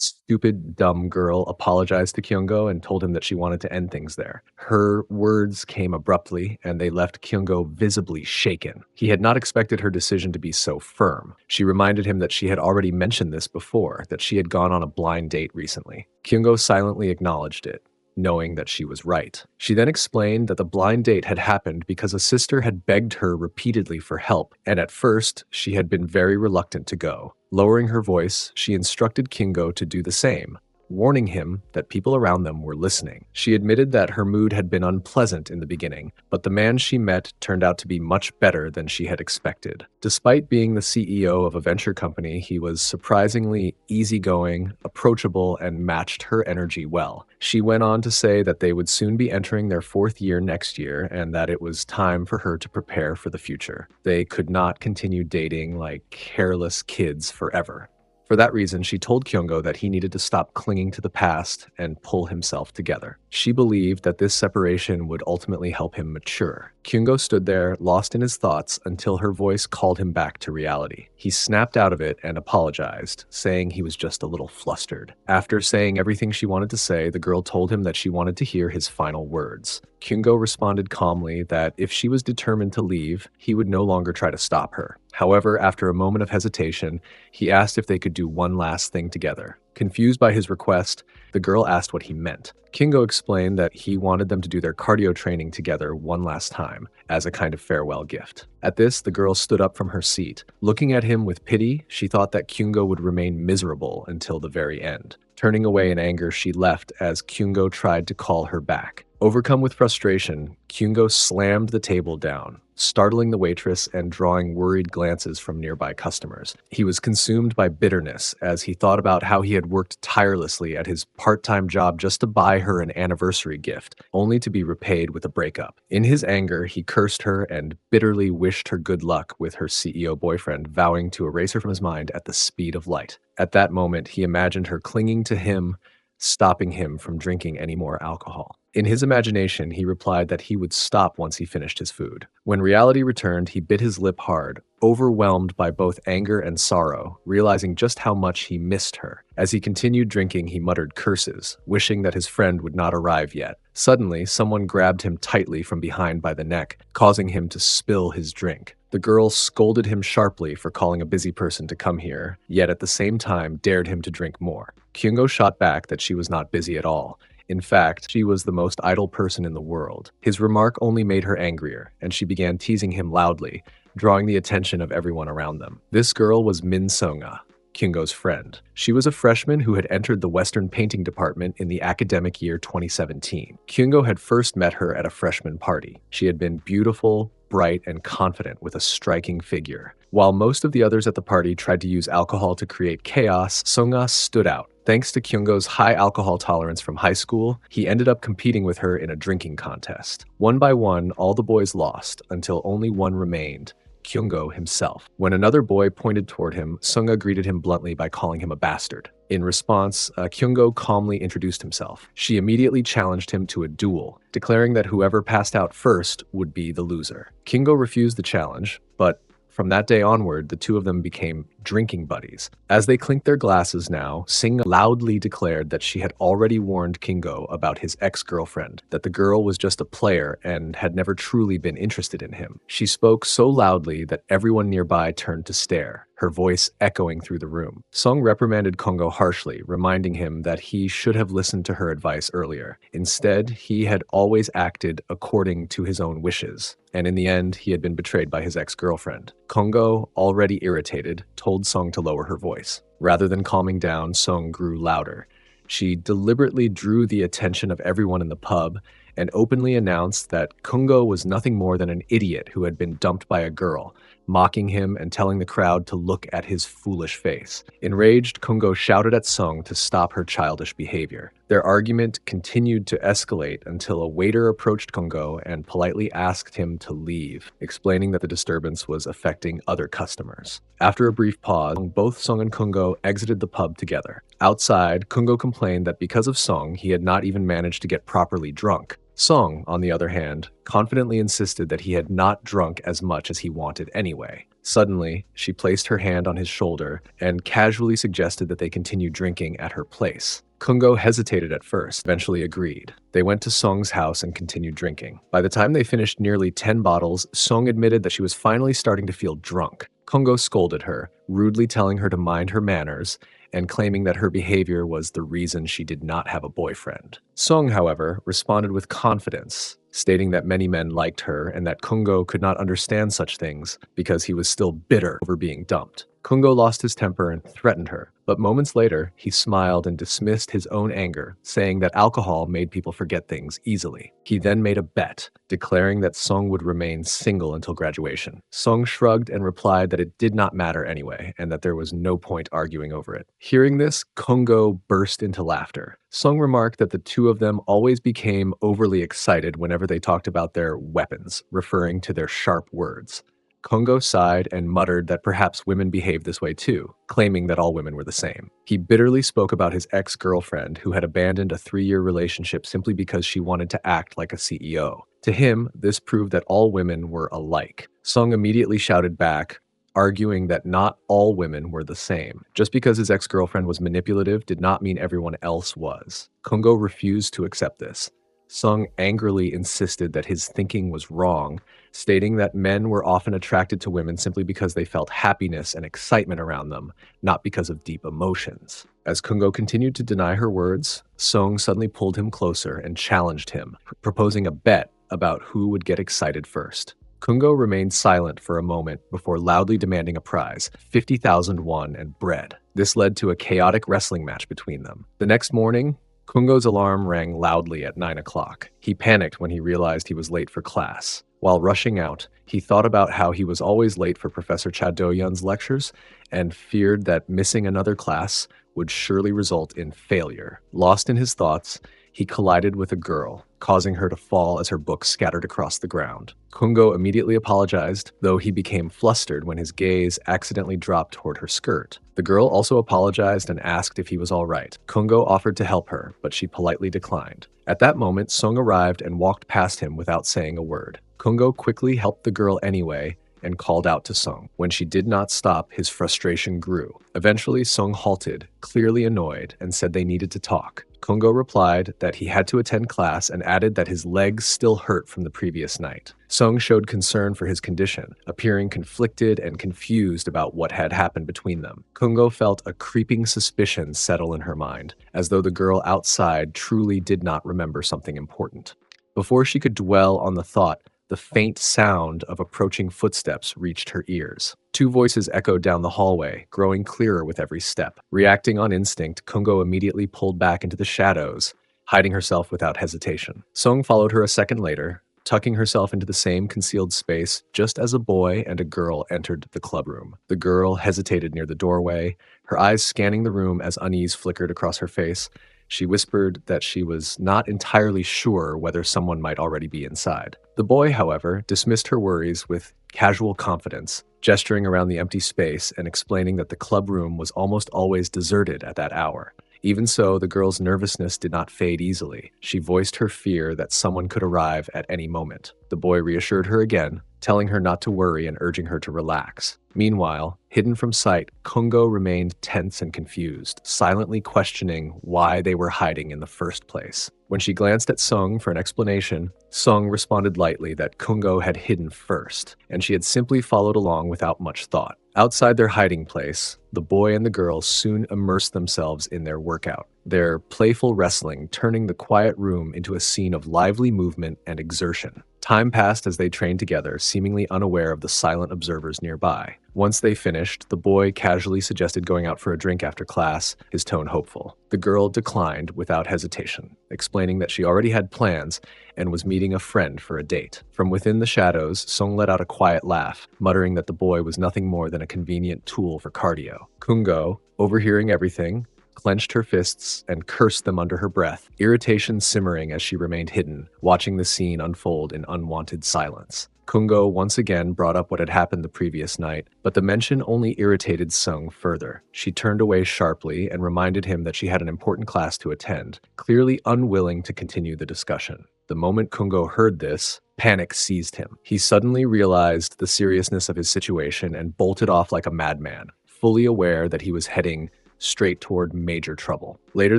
stupid, dumb girl apologized to Kyungo and told him that she wanted to end things there. Her words came abruptly, and they left Kyungo visibly shaken. He had not expected her decision to be so firm. She reminded him that she had already mentioned this before, that she had gone on a blind date recently. Kyungo silently acknowledged it, knowing that she was right. She then explained that the blind date had happened because a sister had begged her repeatedly for help, and at first, she had been very reluctant to go. Lowering her voice, she instructed Kingo to do the same, warning him that people around them were listening. She admitted that her mood had been unpleasant in the beginning, but the man she met turned out to be much better than she had expected. Despite being the CEO of a venture company, he was surprisingly easygoing, approachable, and matched her energy well. She went on to say that they would soon be entering their 4th year next year and that it was time for her to prepare for the future. They could not continue dating like careless kids forever. For that reason, she told Kyungo that he needed to stop clinging to the past and pull himself together. She believed that this separation would ultimately help him mature. Kyungo stood there, lost in his thoughts, until her voice called him back to reality. He snapped out of it and apologized, saying he was just a little flustered. After saying everything she wanted to say, the girl told him that she wanted to hear his final words. Kyungo responded calmly that if she was determined to leave, he would no longer try to stop her. However, after a moment of hesitation, he asked if they could do one last thing together. Confused by his request, the girl asked what he meant. Kingo explained that he wanted them to do their cardio training together one last time, as a kind of farewell gift. At this, the girl stood up from her seat. Looking at him with pity, she thought that Kyungo would remain miserable until the very end. Turning away in anger, she left as Kyungo tried to call her back. Overcome with frustration, Kyungo slammed the table down, startling the waitress and drawing worried glances from nearby customers. He was consumed by bitterness as he thought about how he had worked tirelessly at his part-time job just to buy her an anniversary gift, only to be repaid with a breakup. In his anger, he cursed her and bitterly wished her good luck with her CEO boyfriend, vowing to erase her from his mind at the speed of light. At that moment, he imagined her clinging to him, stopping him from drinking any more alcohol. In his imagination, he replied that he would stop once he finished his food. When reality returned, he bit his lip hard, overwhelmed by both anger and sorrow, realizing just how much he missed her. As he continued drinking, he muttered curses, wishing that his friend would not arrive yet. Suddenly, someone grabbed him tightly from behind by the neck, causing him to spill his drink. The girl scolded him sharply for calling a busy person to come here, yet at the same time dared him to drink more. Kyungo shot back that she was not busy at all. In fact, she was the most idle person in the world. His remark only made her angrier, and she began teasing him loudly, drawing the attention of everyone around them. This girl was Min Songa, Kyungo's friend. She was a freshman who had entered the Western painting department in the academic year 2017. Kyungo had first met her at a freshman party. She had been beautiful, bright, and confident with a striking figure. While most of the others at the party tried to use alcohol to create chaos, Songa stood out. Thanks to Kyungo's high alcohol tolerance from high school, he ended up competing with her in a drinking contest. One by one, all the boys lost, until only one remained, Kyungo himself. When another boy pointed toward him, Songa greeted him bluntly by calling him a bastard. In response, Kyungo calmly introduced himself. She immediately challenged him to a duel, declaring that whoever passed out first would be the loser. Kyungo refused the challenge, but from that day onward, the two of them became drinking buddies. As they clinked their glasses now, Sing loudly declared that she had already warned Kingo about his ex-girlfriend, that the girl was just a player and had never truly been interested in him. She spoke so loudly that everyone nearby turned to stare, her voice echoing through the room. Song reprimanded Kongo harshly, reminding him that he should have listened to her advice earlier. Instead, he had always acted according to his own wishes, and in the end, he had been betrayed by his ex-girlfriend. Kongo, already irritated, told Song to lower her voice. Rather than calming down, Song grew louder. She deliberately drew the attention of everyone in the pub and openly announced that Kongo was nothing more than an idiot who had been dumped by a girl, mocking him and telling the crowd to look at his foolish face. Enraged, Kongo shouted at Sung to stop her childish behavior. Their argument continued to escalate until a waiter approached Kongo and politely asked him to leave, explaining that the disturbance was affecting other customers. After a brief pause, both Sung and Kongo exited the pub together. Outside, Kongo complained that because of Sung, he had not even managed to get properly drunk. Song, on the other hand, confidently insisted that he had not drunk as much as he wanted anyway. Suddenly, she placed her hand on his shoulder and casually suggested that they continue drinking at her place. Kungo hesitated at first, eventually agreed. They went to Song's house and continued drinking. By the time they finished nearly 10 bottles, Song admitted that she was finally starting to feel drunk. Kungo scolded her, rudely telling her to mind her manners and claiming that her behavior was the reason she did not have a boyfriend. Song, however, responded with confidence, stating that many men liked her and that Kungo could not understand such things because he was still bitter over being dumped. Kungo lost his temper and threatened her, but moments later, he smiled and dismissed his own anger, saying that alcohol made people forget things easily. He then made a bet, declaring that Song would remain single until graduation. Song shrugged and replied that it did not matter anyway, and that there was no point arguing over it. Hearing this, Kungo burst into laughter. Song remarked that the two of them always became overly excited whenever they talked about their weapons, referring to their sharp words. Kungo sighed and muttered that perhaps women behaved this way too, claiming that all women were the same. He bitterly spoke about his ex-girlfriend who had abandoned a 3-year relationship simply because she wanted to act like a CEO. To him, this proved that all women were alike. Song immediately shouted back, arguing that not all women were the same. Just because his ex-girlfriend was manipulative did not mean everyone else was. Kungo refused to accept this. Sung angrily insisted that his thinking was wrong, stating that men were often attracted to women simply because they felt happiness and excitement around them, not because of deep emotions. As Kungo continued to deny her words, Sung suddenly pulled him closer and challenged him, proposing a bet about who would get excited first. Kungo remained silent for a moment before loudly demanding a prize, 50,000 won and bread. This led to a chaotic wrestling match between them. The next morning, Kungo's alarm rang loudly at 9 o'clock. He panicked when he realized he was late for class. While rushing out, he thought about how he was always late for Professor Cha Do-yeon's lectures and feared that missing another class would surely result in failure. Lost in his thoughts, he collided with a girl, causing her to fall as her books scattered across the ground. Kungo immediately apologized, though he became flustered when his gaze accidentally dropped toward her skirt. The girl also apologized and asked if he was all right. Kungo offered to help her, but she politely declined. At that moment, Sung arrived and walked past him without saying a word. Kungo quickly helped the girl anyway and called out to Sung. When she did not stop, his frustration grew. Eventually, Sung halted, clearly annoyed, and said they needed to talk. Kungo replied that he had to attend class and added that his legs still hurt from the previous night. Sung showed concern for his condition, appearing conflicted and confused about what had happened between them. Kungo felt a creeping suspicion settle in her mind, as though the girl outside truly did not remember something important. Before she could dwell on the thought, the faint sound of approaching footsteps reached her ears. Two voices echoed down the hallway, growing clearer with every step. Reacting on instinct, Kungo immediately pulled back into the shadows, hiding herself without hesitation. Sung followed her a second later, tucking herself into the same concealed space just as a boy and a girl entered the clubroom. The girl hesitated near the doorway, her eyes scanning the room as unease flickered across her face. She whispered that she was not entirely sure whether someone might already be inside. The boy, however, dismissed her worries with casual confidence, gesturing around the empty space and explaining that the clubroom was almost always deserted at that hour. Even so, the girl's nervousness did not fade easily. She voiced her fear that someone could arrive at any moment. The boy reassured her again, telling her not to worry and urging her to relax. Meanwhile, hidden from sight, Kungo remained tense and confused, silently questioning why they were hiding in the first place. When she glanced at Sung for an explanation, Sung responded lightly that Kungo had hidden first, and she had simply followed along without much thought. Outside their hiding place, the boy and the girl soon immersed themselves in their workout, their playful wrestling turning the quiet room into a scene of lively movement and exertion. Time passed as they trained together, seemingly unaware of the silent observers nearby. Once they finished, the boy casually suggested going out for a drink after class, his tone hopeful. The girl declined without hesitation, explaining that she already had plans and was meeting a friend for a date. From within the shadows, Sung let out a quiet laugh, muttering that the boy was nothing more than a convenient tool for cardio. Kungo, overhearing everything, clenched her fists and cursed them under her breath, irritation simmering as she remained hidden, watching the scene unfold in unwanted silence. Kungo once again brought up what had happened the previous night, but the mention only irritated Sung further. She turned away sharply and reminded him that she had an important class to attend, clearly unwilling to continue the discussion. The moment Kungo heard this, panic seized him. He suddenly realized the seriousness of his situation and bolted off like a madman, fully aware that he was heading straight toward major trouble. Later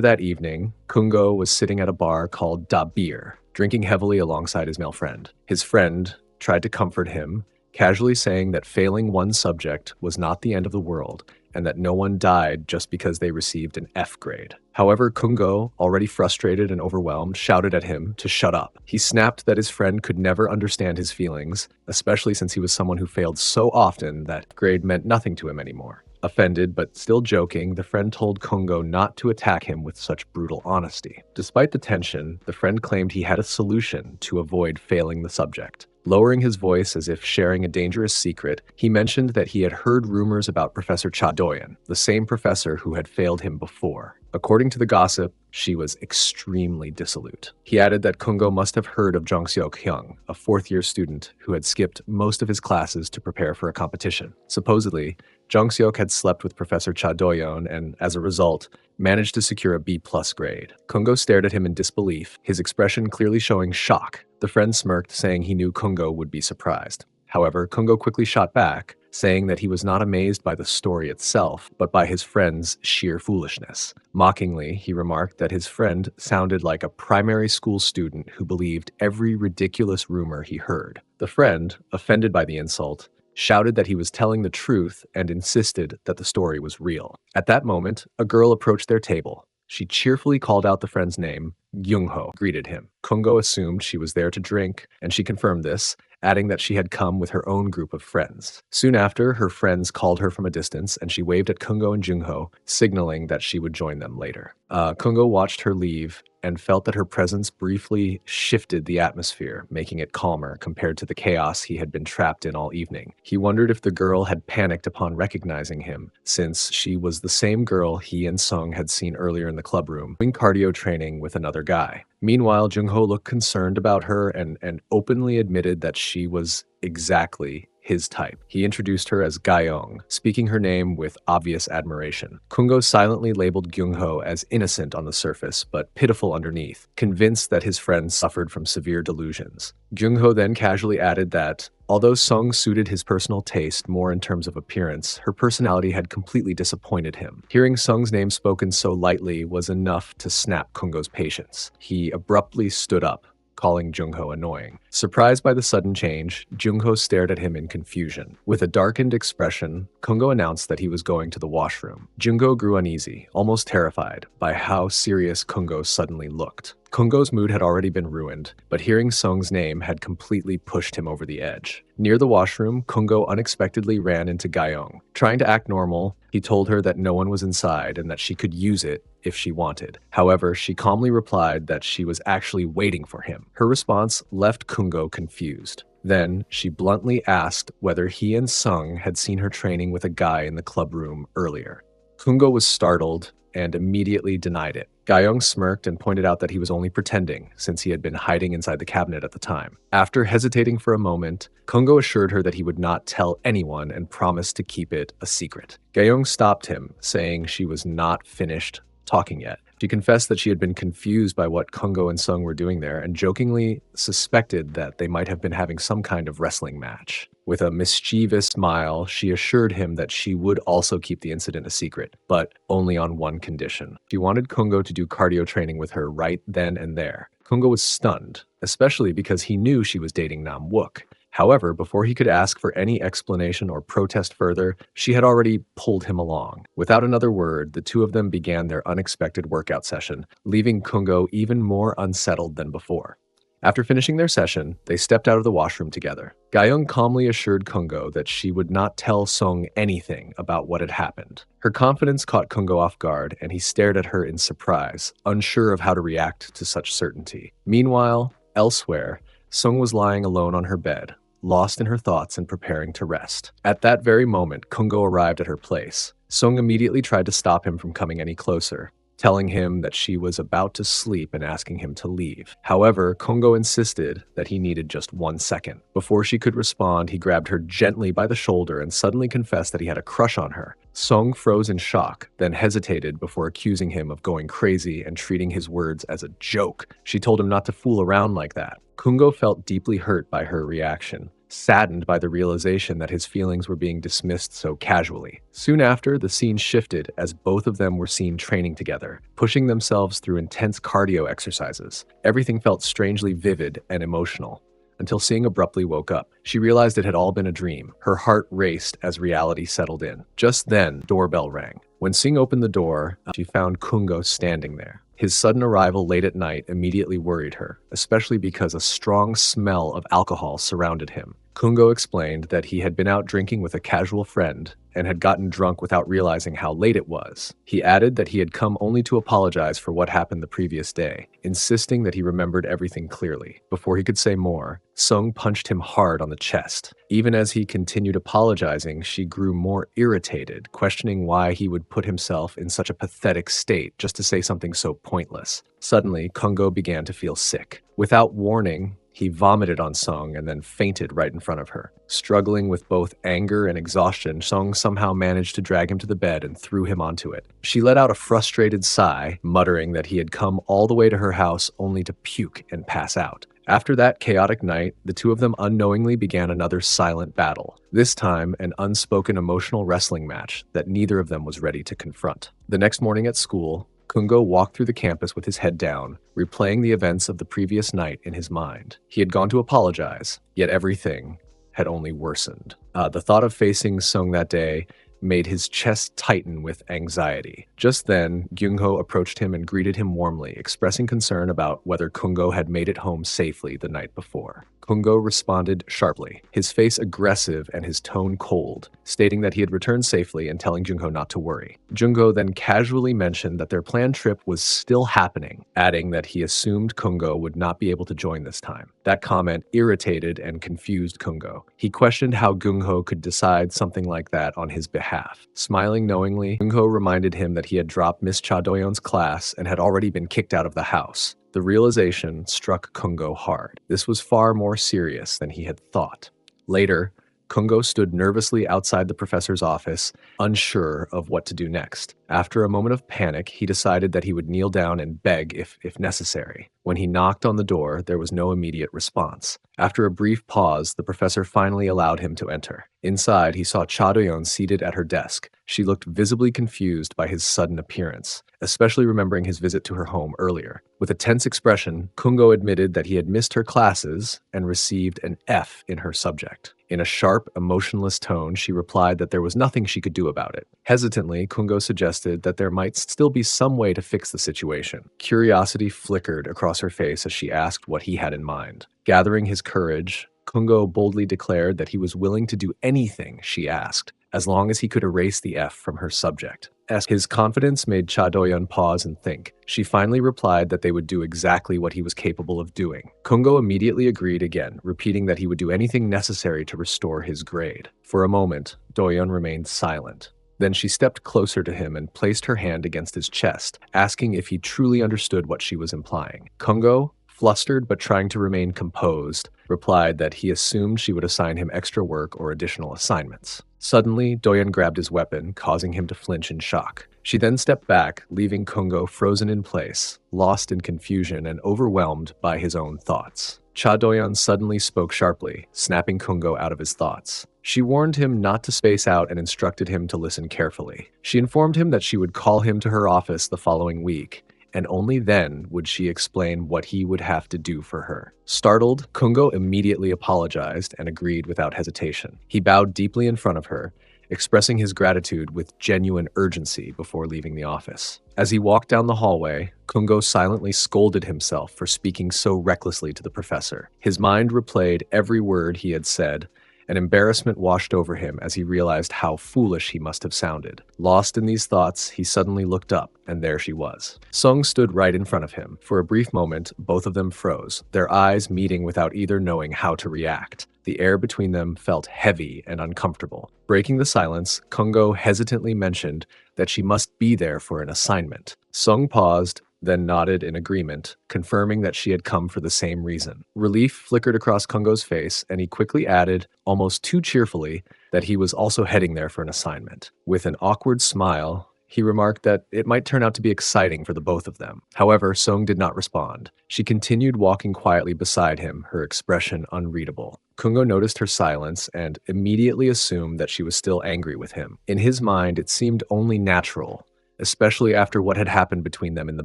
that evening, Kungo was sitting at a bar called Da Beer, drinking heavily alongside his male friend. His friend tried to comfort him, casually saying that failing one subject was not the end of the world and that no one died just because they received an F grade. However, Kungo, already frustrated and overwhelmed, shouted at him to shut up. He snapped that his friend could never understand his feelings, especially since he was someone who failed so often that grade meant nothing to him anymore. Offended, but still joking, the friend told Kungo not to attack him with such brutal honesty. Despite the tension, the friend claimed he had a solution to avoid failing the subject. Lowering his voice as if sharing a dangerous secret, he mentioned that he had heard rumors about Professor Cha Doyan, the same professor who had failed him before. According to the gossip, she was extremely dissolute. He added that Kungo must have heard of Jung Seok-hyung, a fourth-year student who had skipped most of his classes to prepare for a competition. Supposedly, Jung Seok had slept with Professor Cha Doyon and, as a result, managed to secure a B-plus grade. Kungo stared at him in disbelief, his expression clearly showing shock. The friend smirked, saying he knew Kungo would be surprised. However, Kungo quickly shot back, saying that he was not amazed by the story itself, but by his friend's sheer foolishness. Mockingly, he remarked that his friend sounded like a primary school student who believed every ridiculous rumor he heard. The friend, offended by the insult, shouted that he was telling the truth and insisted that the story was real. At that moment, a girl approached their table. She cheerfully called out the friend's name. Gyung-ho greeted him. Kungo assumed she was there to drink, and she confirmed this, adding that she had come with her own group of friends. Soon after, her friends called her from a distance, and she waved at Kungo and Jung-ho, signaling that she would join them later. Kungo watched her leave and felt that her presence briefly shifted the atmosphere, making it calmer compared to the chaos he had been trapped in all evening. He wondered if the girl had panicked upon recognizing him, since she was the same girl he and Sung had seen earlier in the club room, doing cardio training with another guy. Meanwhile, Jung-ho looked concerned about her and openly admitted that she was exactly his type. He introduced her as Gyeong, speaking her name with obvious admiration. Kungo silently labeled Gyung-ho as innocent on the surface, but pitiful underneath, convinced that his friend suffered from severe delusions. Gyung-ho then casually added that, although Sung suited his personal taste more in terms of appearance, her personality had completely disappointed him. Hearing Sung's name spoken so lightly was enough to snap Kungo's patience. He abruptly stood up, calling Jung-ho annoying. Surprised by the sudden change, Jung-ho stared at him in confusion. With a darkened expression, Kungo announced that he was going to the washroom. Jung-ho grew uneasy, almost terrified, by how serious Kungo suddenly looked. Kungo's mood had already been ruined, but hearing Sung's name had completely pushed him over the edge. Near the washroom, Kungo unexpectedly ran into Gyeong. Trying to act normal, he told her that no one was inside and that she could use it if she wanted. However, she calmly replied that she was actually waiting for him. Her response left Kungo confused. Then, she bluntly asked whether he and Sung had seen her training with a guy in the club room earlier. Kungo was startled and immediately denied it. Gyeong smirked and pointed out that he was only pretending, since he had been hiding inside the cabinet at the time. After hesitating for a moment, Kungo assured her that he would not tell anyone and promised to keep it a secret. Gyeong stopped him, saying she was not finished talking yet. She confessed that she had been confused by what Kungo and Sung were doing there and jokingly suspected that they might have been having some kind of wrestling match. With a mischievous smile, she assured him that she would also keep the incident a secret, but only on one condition. She wanted Kungo to do cardio training with her right then and there. Kungo was stunned, especially because he knew she was dating Nam Wook. However, before he could ask for any explanation or protest further, she had already pulled him along. Without another word, the two of them began their unexpected workout session, leaving Kungo even more unsettled than before. After finishing their session, they stepped out of the washroom together. Gyeong calmly assured Kungo that she would not tell Sung anything about what had happened. Her confidence caught Kungo off guard, and he stared at her in surprise, unsure of how to react to such certainty. Meanwhile, elsewhere, Sung was lying alone on her bed, lost in her thoughts and preparing to rest. At that very moment, Kungo arrived at her place. Sung immediately tried to stop him from coming any closer, telling him that she was about to sleep and asking him to leave. However, Kungo insisted that he needed just 1 second. Before she could respond, he grabbed her gently by the shoulder and suddenly confessed that he had a crush on her. Song froze in shock, then hesitated before accusing him of going crazy and treating his words as a joke. She told him not to fool around like that. Kungo felt deeply hurt by her reaction, saddened by the realization that his feelings were being dismissed so casually. Soon after, the scene shifted as both of them were seen training together, pushing themselves through intense cardio exercises. Everything felt strangely vivid and emotional, until Sing abruptly woke up. She realized it had all been a dream. Her heart raced as reality settled in. Just then, doorbell rang. When Sing opened the door, she found Kungo standing there. His sudden arrival late at night immediately worried her, especially because a strong smell of alcohol surrounded him. Kungo explained that he had been out drinking with a casual friend and had gotten drunk without realizing how late it was. He added that he had come only to apologize for what happened the previous day, insisting that he remembered everything clearly. Before he could say more, Sung punched him hard on the chest. Even as he continued apologizing, she grew more irritated, questioning why he would put himself in such a pathetic state just to say something so pointless. Suddenly, Kungo began to feel sick. Without warning, he vomited on Sung and then fainted right in front of her. Struggling with both anger and exhaustion, Sung somehow managed to drag him to the bed and threw him onto it. She let out a frustrated sigh, muttering that he had come all the way to her house only to puke and pass out. After that chaotic night, the two of them unknowingly began another silent battle, this time an unspoken emotional wrestling match that neither of them was ready to confront. The next morning at school, Kungo walked through the campus with his head down, replaying the events of the previous night in his mind. He had gone to apologize, yet everything had only worsened. The thought of facing Sung that day made his chest tighten with anxiety. Just then, Gyungho approached him and greeted him warmly, expressing concern about whether Kungo had made it home safely the night before. Kungo responded sharply, his face aggressive and his tone cold, stating that he had returned safely and telling Gyungho not to worry. Gyungho then casually mentioned that their planned trip was still happening, adding that he assumed Kungo would not be able to join this time. That comment irritated and confused Kungo. He questioned how Gyungho could decide something like that on his behalf. Smiling knowingly, Gyungho reminded him that he had dropped Miss Cha Doyeon's class and had already been kicked out of the house. The realization struck Kungo hard. This was far more serious than he had thought. Later, Kungo stood nervously outside the professor's office, unsure of what to do next. After a moment of panic, he decided that he would kneel down and beg if necessary. When he knocked on the door, there was no immediate response. After a brief pause, the professor finally allowed him to enter. Inside, he saw Cha Do-yeon seated at her desk. She looked visibly confused by his sudden appearance, especially remembering his visit to her home earlier. With a tense expression, Kungo admitted that he had missed her classes and received an F in her subject. In a sharp, emotionless tone, she replied that there was nothing she could do about it. Hesitantly, Kungo suggested that there might still be some way to fix the situation. Curiosity flickered across her face as she asked what he had in mind. Gathering his courage, Kungo boldly declared that he was willing to do anything she asked, as long as he could erase the F from her subject. His confidence made Cha Do-yeon pause and think. She finally replied that they would do exactly what he was capable of doing. Kungo immediately agreed again, repeating that he would do anything necessary to restore his grade. For a moment, Do-yeon remained silent. Then she stepped closer to him and placed her hand against his chest, asking if he truly understood what she was implying. Kungo, flustered but trying to remain composed, replied that he assumed she would assign him extra work or additional assignments. Suddenly, Do-yeon grabbed his weapon, causing him to flinch in shock. She then stepped back, leaving Kungo frozen in place, lost in confusion and overwhelmed by his own thoughts. Cha Do-yeon suddenly spoke sharply, snapping Kungo out of his thoughts. She warned him not to space out and instructed him to listen carefully. She informed him that she would call him to her office the following week, and only then would she explain what he would have to do for her. Startled, Kungo immediately apologized and agreed without hesitation. He bowed deeply in front of her, expressing his gratitude with genuine urgency before leaving the office. As he walked down the hallway, Kungo silently scolded himself for speaking so recklessly to the professor. His mind replayed every word he had said, and embarrassment washed over him as he realized how foolish he must have sounded. Lost in these thoughts, he suddenly looked up, and there she was. Sung stood right in front of him. For a brief moment, both of them froze, their eyes meeting without either knowing how to react. The air between them felt heavy and uncomfortable. Breaking the silence, Kungo hesitantly mentioned that she must be there for an assignment. Sung paused, then nodded in agreement, confirming that she had come for the same reason. Relief flickered across Kungo's face, and he quickly added, almost too cheerfully, that he was also heading there for an assignment. With an awkward smile, he remarked that it might turn out to be exciting for the both of them. However, Sung did not respond. She continued walking quietly beside him, her expression unreadable. Kungo noticed her silence and immediately assumed that she was still angry with him. In his mind, it seemed only natural, especially after what had happened between them in the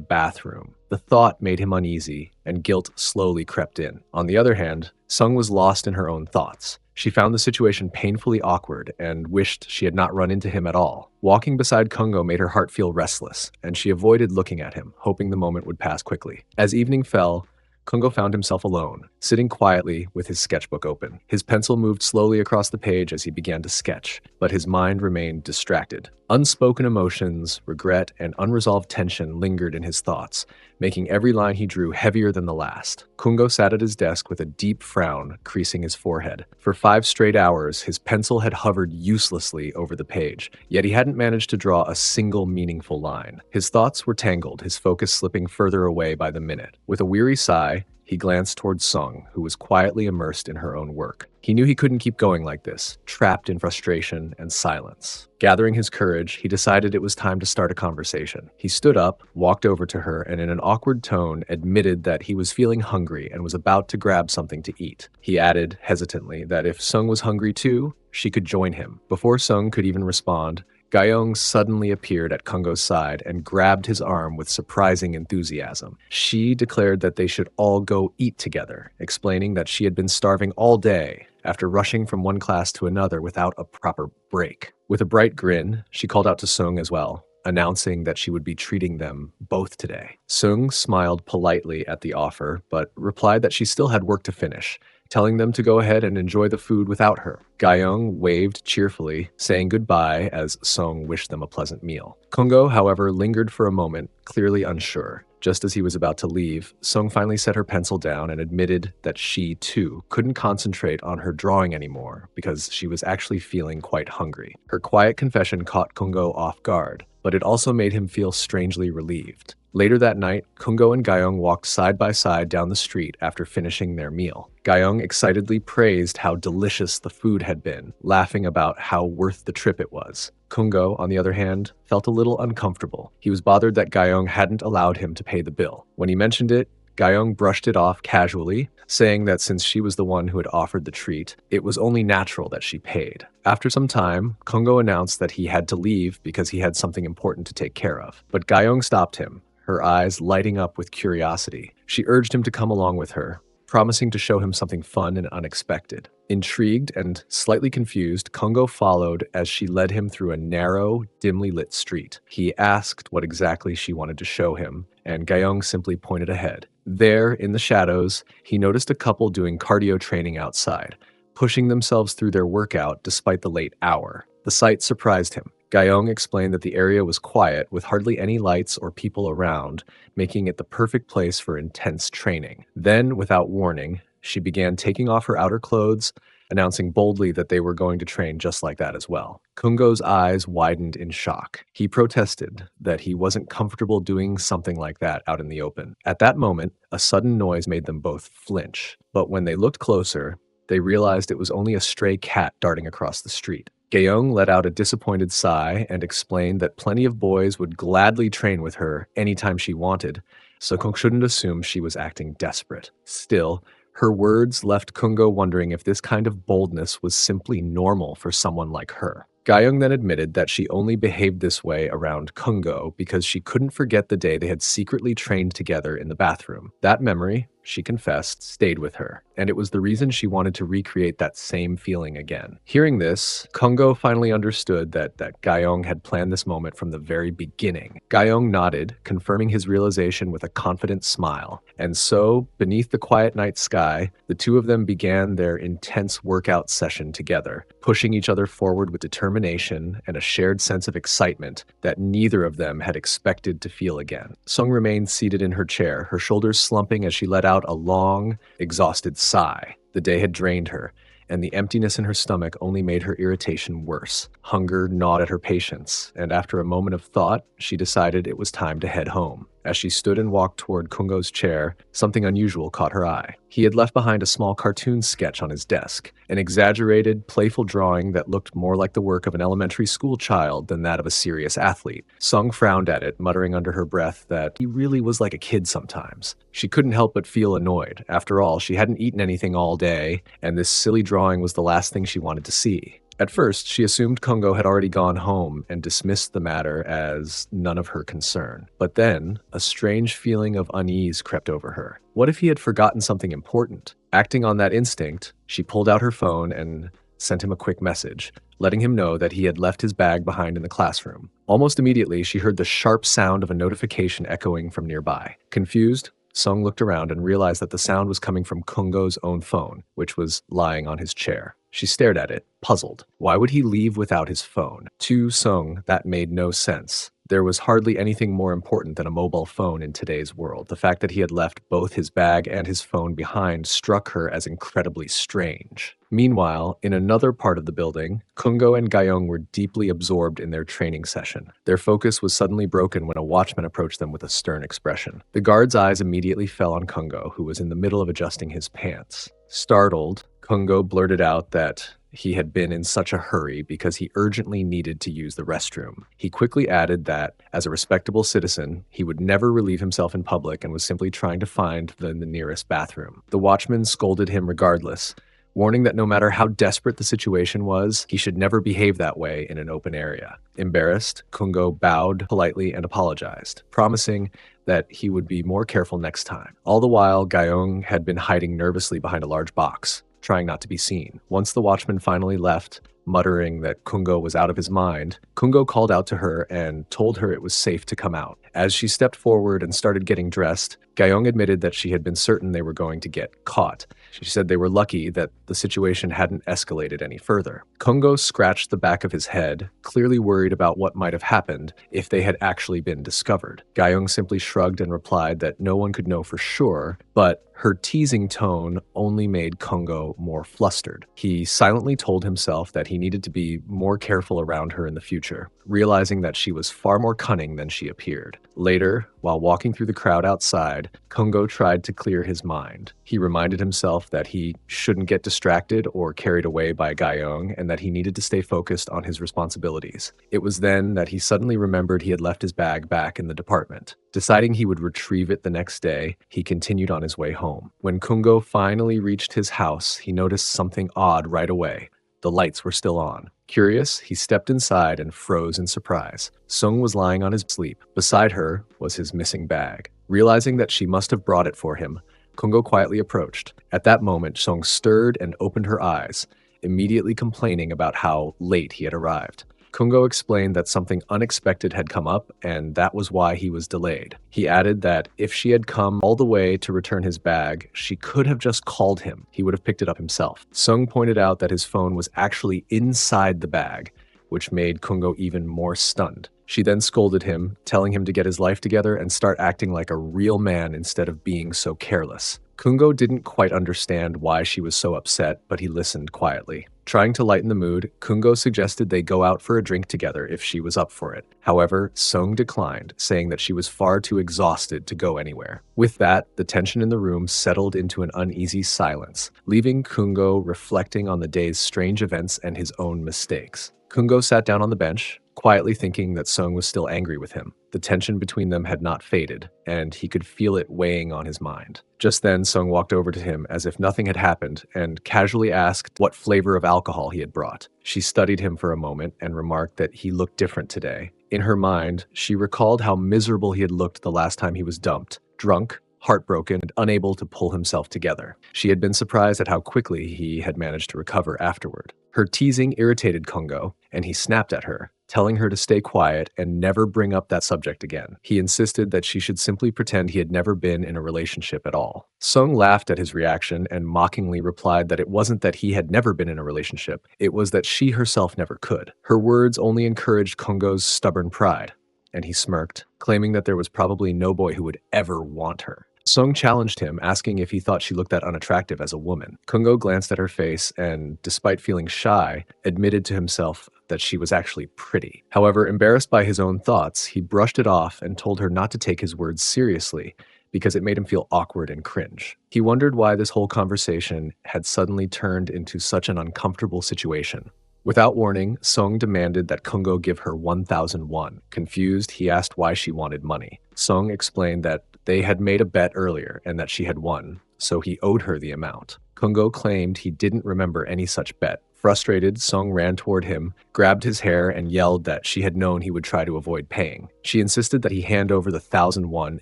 bathroom. The thought made him uneasy, and guilt slowly crept in. On the other hand, Sung was lost in her own thoughts. She found the situation painfully awkward and wished she had not run into him at all. Walking beside Kungo made her heart feel restless, and she avoided looking at him, hoping the moment would pass quickly. As evening fell, Kungo found himself alone, sitting quietly with his sketchbook open. His pencil moved slowly across the page as he began to sketch, but his mind remained distracted. Unspoken emotions, regret, and unresolved tension lingered in his thoughts, making every line he drew heavier than the last. Kungo sat at his desk with a deep frown creasing his forehead. For 5 straight hours, his pencil had hovered uselessly over the page, yet he hadn't managed to draw a single meaningful line. His thoughts were tangled, his focus slipping further away by the minute. With a weary sigh, he glanced towards Sung, who was quietly immersed in her own work. He knew he couldn't keep going like this, trapped in frustration and silence. Gathering his courage, he decided it was time to start a conversation. He stood up, walked over to her, and in an awkward tone admitted that he was feeling hungry and was about to grab something to eat. He added, hesitantly, that if Sung was hungry too, she could join him. Before Sung could even respond, Gyeong suddenly appeared at Kungo's side and grabbed his arm with surprising enthusiasm. She declared that they should all go eat together, explaining that she had been starving all day after rushing from one class to another without a proper break. With a bright grin, she called out to Sung as well, announcing that she would be treating them both today. Sung smiled politely at the offer, but replied that she still had work to finish, telling them to go ahead and enjoy the food without her. Gyeong waved cheerfully, saying goodbye as Sung wished them a pleasant meal. Kungo, however, lingered for a moment, clearly unsure. Just as he was about to leave, Sung finally set her pencil down and admitted that she, too, couldn't concentrate on her drawing anymore because she was actually feeling quite hungry. Her quiet confession caught Kungo off guard, but it also made him feel strangely relieved. Later that night, Kungo and Gyeong walked side by side down the street after finishing their meal. Gyeong excitedly praised how delicious the food had been, laughing about how worth the trip it was. Kungo, on the other hand, felt a little uncomfortable. He was bothered that Gyeong hadn't allowed him to pay the bill. When he mentioned it, Gyeong brushed it off casually, saying that since she was the one who had offered the treat, it was only natural that she paid. After some time, Kungo announced that he had to leave because he had something important to take care of. But Gyeong stopped him, her eyes lighting up with curiosity. She urged him to come along with her, promising to show him something fun and unexpected. Intrigued and slightly confused, Kungo followed as she led him through a narrow, dimly lit street. He asked what exactly she wanted to show him, and Gyeong simply pointed ahead. There, in the shadows, he noticed a couple doing cardio training outside, pushing themselves through their workout despite the late hour. The sight surprised him. Gyeong explained that the area was quiet, with hardly any lights or people around, making it the perfect place for intense training. Then, without warning, she began taking off her outer clothes, announcing boldly that they were going to train just like that as well. Kungo's eyes widened in shock. He protested that he wasn't comfortable doing something like that out in the open. At that moment, a sudden noise made them both flinch, but when they looked closer, they realized it was only a stray cat darting across the street. Gyeong let out a disappointed sigh and explained that plenty of boys would gladly train with her anytime she wanted, so Kung shouldn't assume she was acting desperate. Still, her words left Kungo wondering if this kind of boldness was simply normal for someone like her. Gyeong then admitted that she only behaved this way around Kungo because she couldn't forget the day they had secretly trained together in the bathroom. That memory, she confessed, stayed with her, and it was the reason she wanted to recreate that same feeling again. Hearing this, Kungo finally understood that Gyeong had planned this moment from the very beginning. Gyeong nodded, confirming his realization with a confident smile. And so, beneath the quiet night sky, the two of them began their intense workout session together, pushing each other forward with determination and a shared sense of excitement that neither of them had expected to feel again. Sung remained seated in her chair, her shoulders slumping as she let out a long, exhausted sigh. The day had drained her, and the emptiness in her stomach only made her irritation worse. Hunger gnawed at her patience, and after a moment of thought, she decided it was time to head home. As she stood and walked toward Kungo's chair, something unusual caught her eye. He had left behind a small cartoon sketch on his desk, an exaggerated, playful drawing that looked more like the work of an elementary school child than that of a serious athlete. Sung frowned at it, muttering under her breath that he really was like a kid sometimes. She couldn't help but feel annoyed. After all, she hadn't eaten anything all day, and this silly drawing was the last thing she wanted to see. At first, she assumed Kungo had already gone home and dismissed the matter as none of her concern. But then, a strange feeling of unease crept over her. What if he had forgotten something important? Acting on that instinct, she pulled out her phone and sent him a quick message, letting him know that he had left his bag behind in the classroom. Almost immediately, she heard the sharp sound of a notification echoing from nearby. Confused, Sung looked around and realized that the sound was coming from Kungo's own phone, which was lying on his chair. She stared at it, puzzled. Why would he leave without his phone? To Sung, that made no sense. There was hardly anything more important than a mobile phone in today's world. The fact that he had left both his bag and his phone behind struck her as incredibly strange. Meanwhile, in another part of the building, Kungo and Gayong were deeply absorbed in their training session. Their focus was suddenly broken when a watchman approached them with a stern expression. The guard's eyes immediately fell on Kungo, who was in the middle of adjusting his pants. Startled, Kungo blurted out that he had been in such a hurry because he urgently needed to use the restroom. He quickly added that, as a respectable citizen, he would never relieve himself in public and was simply trying to find the nearest bathroom. The watchman scolded him regardless, warning that no matter how desperate the situation was, he should never behave that way in an open area. Embarrassed, Kungo bowed politely and apologized, promising that he would be more careful next time. All the while, Gayong had been hiding nervously behind a large box, trying not to be seen. Once the watchman finally left, muttering that Kungo was out of his mind, Kungo called out to her and told her it was safe to come out. As she stepped forward and started getting dressed, Gayong admitted that she had been certain they were going to get caught. She said they were lucky that the situation hadn't escalated any further. Kungo scratched the back of his head, clearly worried about what might have happened if they had actually been discovered. Gayong simply shrugged and replied that no one could know for sure, but her teasing tone only made Kungo more flustered. He silently told himself that he needed to be more careful around her in the future, realizing that she was far more cunning than she appeared. Later, while walking through the crowd outside, Kungo tried to clear his mind. He reminded himself that he shouldn't get distracted or carried away by Gayong and that he needed to stay focused on his responsibilities. It was then that he suddenly remembered he had left his bag back in the department. Deciding he would retrieve it the next day, he continued on his way home. When Kungo finally reached his house, he noticed something odd right away. The lights were still on. Curious, he stepped inside and froze in surprise. Sung was lying on his sleep. Beside her was his missing bag. Realizing that she must have brought it for him, Kungo quietly approached. At that moment, Sung stirred and opened her eyes, immediately complaining about how late he had arrived. Kungo explained that something unexpected had come up, and that was why he was delayed. He added that if she had come all the way to return his bag, she could have just called him. He would have picked it up himself. Sung pointed out that his phone was actually inside the bag, which made Kungo even more stunned. She then scolded him, telling him to get his life together and start acting like a real man instead of being so careless. Kungo didn't quite understand why she was so upset, but he listened quietly. Trying to lighten the mood, Kungo suggested they go out for a drink together if she was up for it. However, Sung declined, saying that she was far too exhausted to go anywhere. With that, the tension in the room settled into an uneasy silence, leaving Kungo reflecting on the day's strange events and his own mistakes. Kungo sat down on the bench, quietly thinking that Sung was still angry with him. The tension between them had not faded, and he could feel it weighing on his mind. Just then, Sung walked over to him as if nothing had happened and casually asked what flavor of alcohol he had brought. She studied him for a moment and remarked that he looked different today. In her mind, she recalled how miserable he had looked the last time he was dumped, drunk, heartbroken, and unable to pull himself together. She had been surprised at how quickly he had managed to recover afterward. Her teasing irritated Kungo, and he snapped at her, telling her to stay quiet and never bring up that subject again. He insisted that she should simply pretend he had never been in a relationship at all. Sung laughed at his reaction and mockingly replied that it wasn't that he had never been in a relationship, it was that she herself never could. Her words only encouraged Kungo's stubborn pride, and he smirked, claiming that there was probably no boy who would ever want her. Sung challenged him, asking if he thought she looked that unattractive as a woman. Kungo glanced at her face and, despite feeling shy, admitted to himself that she was actually pretty. However, embarrassed by his own thoughts, he brushed it off and told her not to take his words seriously because it made him feel awkward and cringe. He wondered why this whole conversation had suddenly turned into such an uncomfortable situation. Without warning, Sung demanded that Kungo give her 1,000 won. Confused, he asked why she wanted money. Sung explained that they had made a bet earlier and that she had won, so he owed her the amount. Kungo claimed he didn't remember any such bet. Frustrated, Sung ran toward him, grabbed his hair, and yelled that she had known he would try to avoid paying. She insisted that he hand over the 1,000 won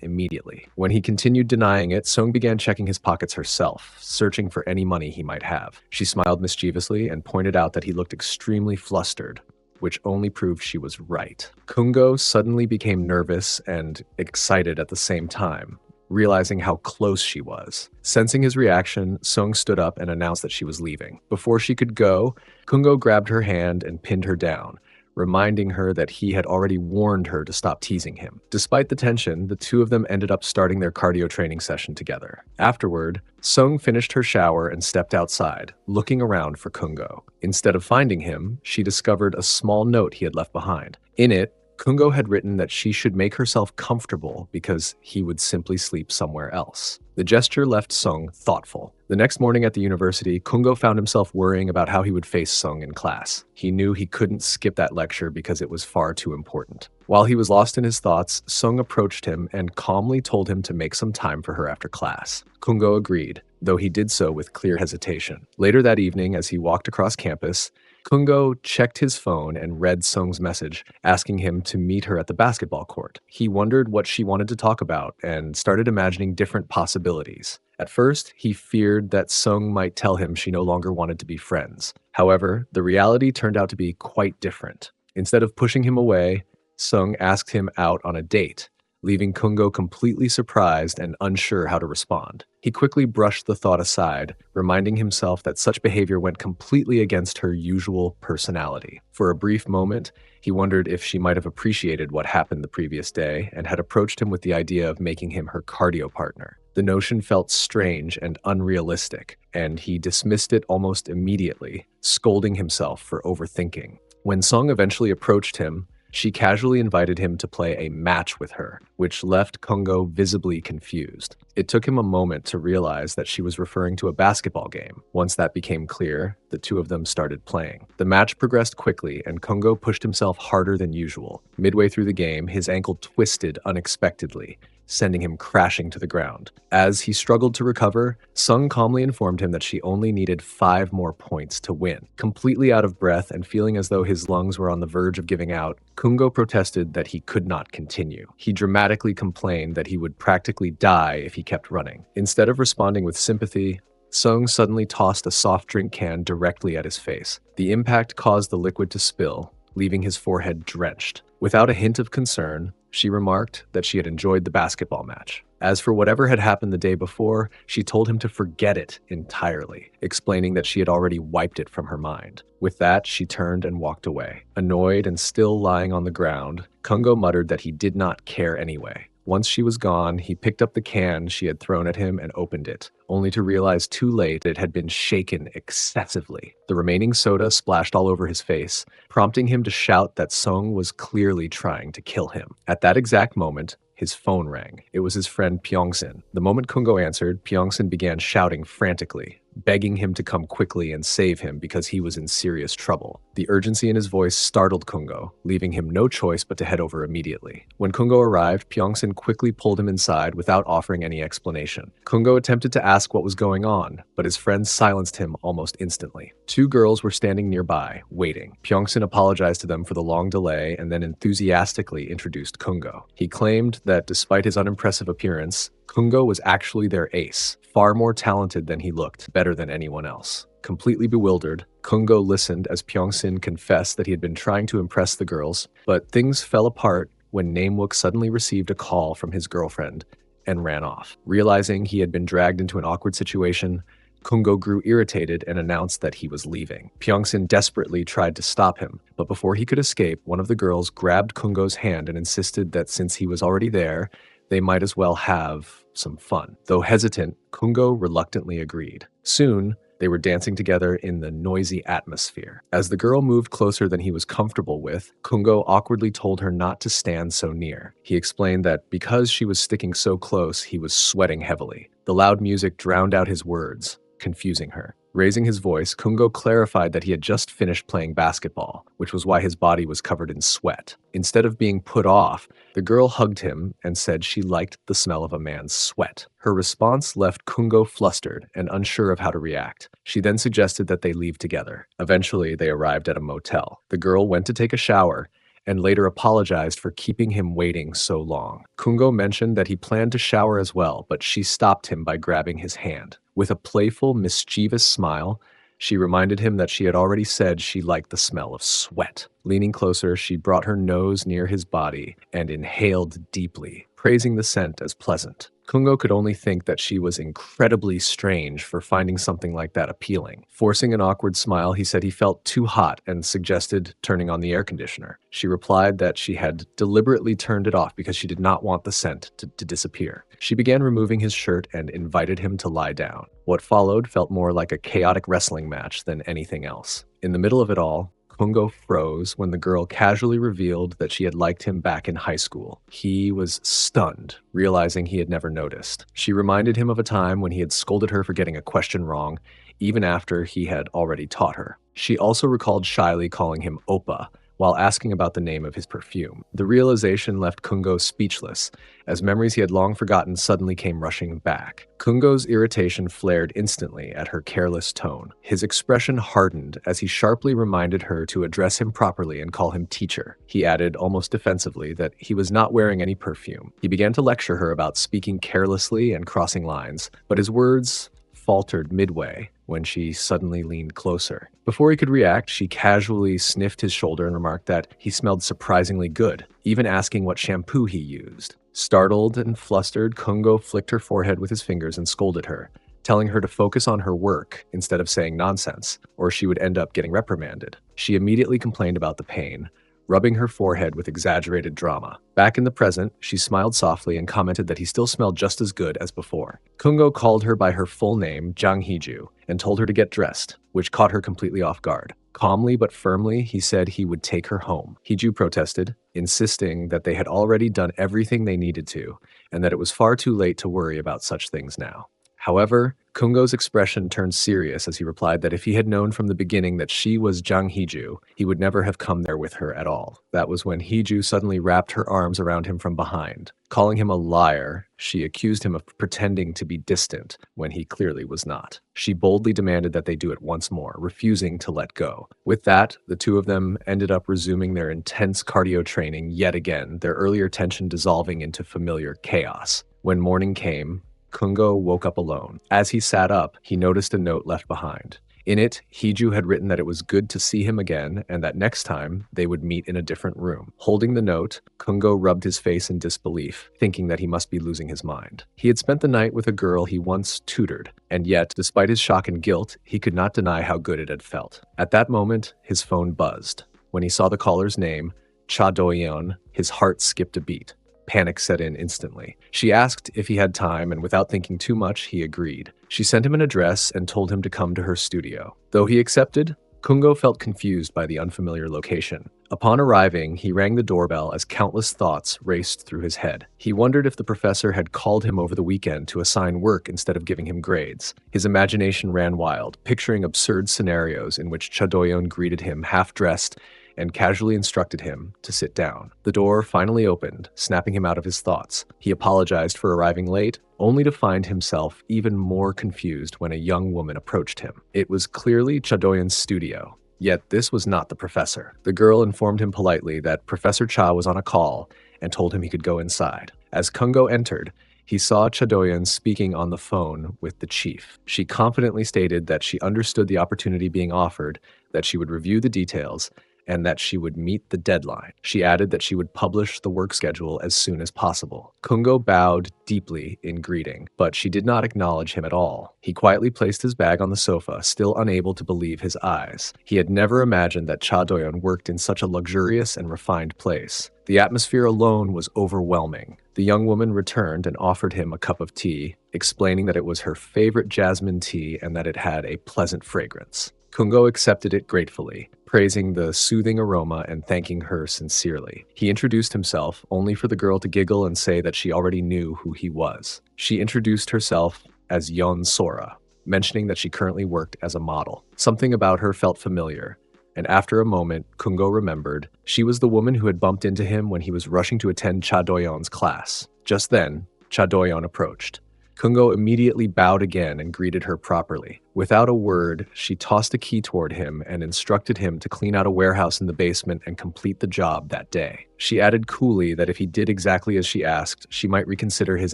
immediately. When he continued denying it, Sung began checking his pockets herself, searching for any money he might have. She smiled mischievously and pointed out that he looked extremely flustered, which only proved she was right. Kungo suddenly became nervous and excited at the same time, realizing how close she was. Sensing his reaction, Sung stood up and announced that she was leaving. Before she could go, Kungo grabbed her hand and pinned her down, reminding her that he had already warned her to stop teasing him. Despite the tension, the two of them ended up starting their cardio training session together. Afterward, Sung finished her shower and stepped outside, looking around for Kungo. Instead of finding him, she discovered a small note he had left behind. In it, Kungo had written that she should make herself comfortable because he would simply sleep somewhere else. The gesture left Sung thoughtful. The next morning at the university, Kungo found himself worrying about how he would face Sung in class. He knew he couldn't skip that lecture because it was far too important. While he was lost in his thoughts, Sung approached him and calmly told him to make some time for her after class. Kungo agreed, though he did so with clear hesitation. Later that evening, as he walked across campus, Kungo checked his phone and read Sung's message, asking him to meet her at the basketball court. He wondered what she wanted to talk about and started imagining different possibilities. At first, he feared that Sung might tell him she no longer wanted to be friends. However, the reality turned out to be quite different. Instead of pushing him away, Sung asked him out on a date, leaving Kungo completely surprised and unsure how to respond. He quickly brushed the thought aside, reminding himself that such behavior went completely against her usual personality. For a brief moment, he wondered if she might have appreciated what happened the previous day and had approached him with the idea of making him her cardio partner. The notion felt strange and unrealistic, and he dismissed it almost immediately, scolding himself for overthinking. When Sung eventually approached him, she casually invited him to play a match with her, which left Kungo visibly confused. It took him a moment to realize that she was referring to a basketball game. Once that became clear, the two of them started playing. The match progressed quickly, and Kungo pushed himself harder than usual. Midway through the game, his ankle twisted unexpectedly, sending him crashing to the ground. As he struggled to recover, Sung calmly informed him that she only needed 5 more points to win. Completely out of breath and feeling as though his lungs were on the verge of giving out, Kungo protested that he could not continue. He dramatically complained that he would practically die if he kept running. Instead of responding with sympathy, Sung suddenly tossed a soft drink can directly at his face. The impact caused the liquid to spill, leaving his forehead drenched. Without a hint of concern, she remarked that she had enjoyed the basketball match. As for whatever had happened the day before, she told him to forget it entirely, explaining that she had already wiped it from her mind. With that, she turned and walked away. Annoyed and still lying on the ground, Kungo muttered that he did not care anyway. Once she was gone, he picked up the can she had thrown at him and opened it, only to realize too late it had been shaken excessively. The remaining soda splashed all over his face, prompting him to shout that Sung was clearly trying to kill him. At that exact moment, his phone rang. It was his friend Pyeongsin. The moment Kungo answered, Pyeongsin began shouting frantically, begging him to come quickly and save him because he was in serious trouble. The urgency in his voice startled Kungo, leaving him no choice but to head over immediately. When Kungo arrived, Pyeongsin quickly pulled him inside without offering any explanation. Kungo attempted to ask what was going on, but his friend silenced him almost instantly. 2 girls were standing nearby, waiting. Pyeongsin apologized to them for the long delay and then enthusiastically introduced Kungo. He claimed that despite his unimpressive appearance, Kungo was actually their ace, far more talented than he looked, better than anyone else. Completely bewildered, Kungo listened as Pyeongsin confessed that he had been trying to impress the girls, but things fell apart when Namewook suddenly received a call from his girlfriend and ran off. Realizing he had been dragged into an awkward situation, Kungo grew irritated and announced that he was leaving. Pyeongsin desperately tried to stop him, but before he could escape, one of the girls grabbed Kungo's hand and insisted that since he was already there, They might as well have some fun. Though hesitant, Kungo reluctantly agreed. Soon, they were dancing together in the noisy atmosphere. As the girl moved closer than he was comfortable with, Kungo awkwardly told her not to stand so near. He explained that because she was sticking so close, he was sweating heavily. The loud music drowned out his words, confusing her. Raising his voice, Kungo clarified that he had just finished playing basketball, which was why his body was covered in sweat. Instead of being put off, the girl hugged him and said she liked the smell of a man's sweat. Her response left Kungo flustered and unsure of how to react. She then suggested that they leave together. Eventually, they arrived at a motel. The girl went to take a shower and later apologized for keeping him waiting so long. Kungo mentioned that he planned to shower as well, but she stopped him by grabbing his hand. With a playful, mischievous smile, she reminded him that she had already said she liked the smell of sweat. Leaning closer, she brought her nose near his body and inhaled deeply, praising the scent as pleasant. Kungo could only think that she was incredibly strange for finding something like that appealing. Forcing an awkward smile, he said he felt too hot and suggested turning on the air conditioner. She replied that she had deliberately turned it off because she did not want the scent to disappear. She began removing his shirt and invited him to lie down. What followed felt more like a chaotic wrestling match than anything else. In the middle of it all, Kungo froze when the girl casually revealed that she had liked him back in high school. He was stunned, realizing he had never noticed. She reminded him of a time when he had scolded her for getting a question wrong, even after he had already taught her. She also recalled shyly calling him Oppa while asking about the name of his perfume. The realization left Kungo speechless, as memories he had long forgotten suddenly came rushing back. Kungo's irritation flared instantly at her careless tone. His expression hardened as he sharply reminded her to address him properly and call him teacher. He added, almost defensively, that he was not wearing any perfume. He began to lecture her about speaking carelessly and crossing lines, but his words faltered midway when she suddenly leaned closer. Before he could react, she casually sniffed his shoulder and remarked that he smelled surprisingly good, even asking what shampoo he used. Startled and flustered, Kungo flicked her forehead with his fingers and scolded her, telling her to focus on her work instead of saying nonsense, or she would end up getting reprimanded. She immediately complained about the pain, rubbing her forehead with exaggerated drama. Back in the present, she smiled softly and commented that he still smelled just as good as before. Kungo called her by her full name, Jang Hee-ju, and told her to get dressed, which caught her completely off guard. Calmly but firmly, he said he would take her home. Hee-ju protested, insisting that they had already done everything they needed to, and that it was far too late to worry about such things now. However, Kungo's expression turned serious as he replied that if he had known from the beginning that she was Jang Hee-ju, he would never have come there with her at all. That was when Hee-ju suddenly wrapped her arms around him from behind. Calling him a liar, she accused him of pretending to be distant when he clearly was not. She boldly demanded that they do it once more, refusing to let go. With that, the two of them ended up resuming their intense cardio training yet again, their earlier tension dissolving into familiar chaos. When morning came, Kungo woke up alone. As he sat up, he noticed a note left behind. In it, Hee-ju had written that it was good to see him again and that next time they would meet in a different room. Holding the note, Kungo rubbed his face in disbelief, thinking that he must be losing his mind. He had spent the night with a girl he once tutored, and yet, despite his shock and guilt, he could not deny how good it had felt. At that moment, his phone buzzed. When he saw the caller's name, Cha Do-yeon, his heart skipped a beat. Panic set in instantly. She asked if he had time, and without thinking too much, he agreed. She sent him an address and told him to come to her studio. Though he accepted, Kungo felt confused by the unfamiliar location. Upon arriving, he rang the doorbell as countless thoughts raced through his head. He wondered if the professor had called him over the weekend to assign work instead of giving him grades. His imagination ran wild, picturing absurd scenarios in which Cha Do-yeon greeted him half-dressed and casually instructed him to sit down. The door finally opened, snapping him out of his thoughts. He apologized for arriving late, only to find himself even more confused when a young woman approached him. It was clearly Cha Do-yeon's studio, yet this was not the professor. The girl informed him politely that Professor Cha was on a call and told him he could go inside. As Kungo entered, he saw Cha Do-yeon speaking on the phone with the chief. She confidently stated that she understood the opportunity being offered, that she would review the details, and that she would meet the deadline. She added that she would publish the work schedule as soon as possible. Kungo bowed deeply in greeting, but she did not acknowledge him at all. He quietly placed his bag on the sofa, still unable to believe his eyes. He had never imagined that Cha Do-yeon worked in such a luxurious and refined place. The atmosphere alone was overwhelming. The young woman returned and offered him a cup of tea, explaining that it was her favorite jasmine tea and that it had a pleasant fragrance. Kungo accepted it gratefully, praising the soothing aroma and thanking her sincerely. He introduced himself, only for the girl to giggle and say that she already knew who he was. She introduced herself as Yon Sora, mentioning that she currently worked as a model. Something about her felt familiar, and after a moment, Kungo remembered she was the woman who had bumped into him when he was rushing to attend Cha Doyon's class. Just then, Cha Doyon approached. Kungo immediately bowed again and greeted her properly. Without a word, she tossed a key toward him and instructed him to clean out a warehouse in the basement and complete the job that day. She added coolly that if he did exactly as she asked, she might reconsider his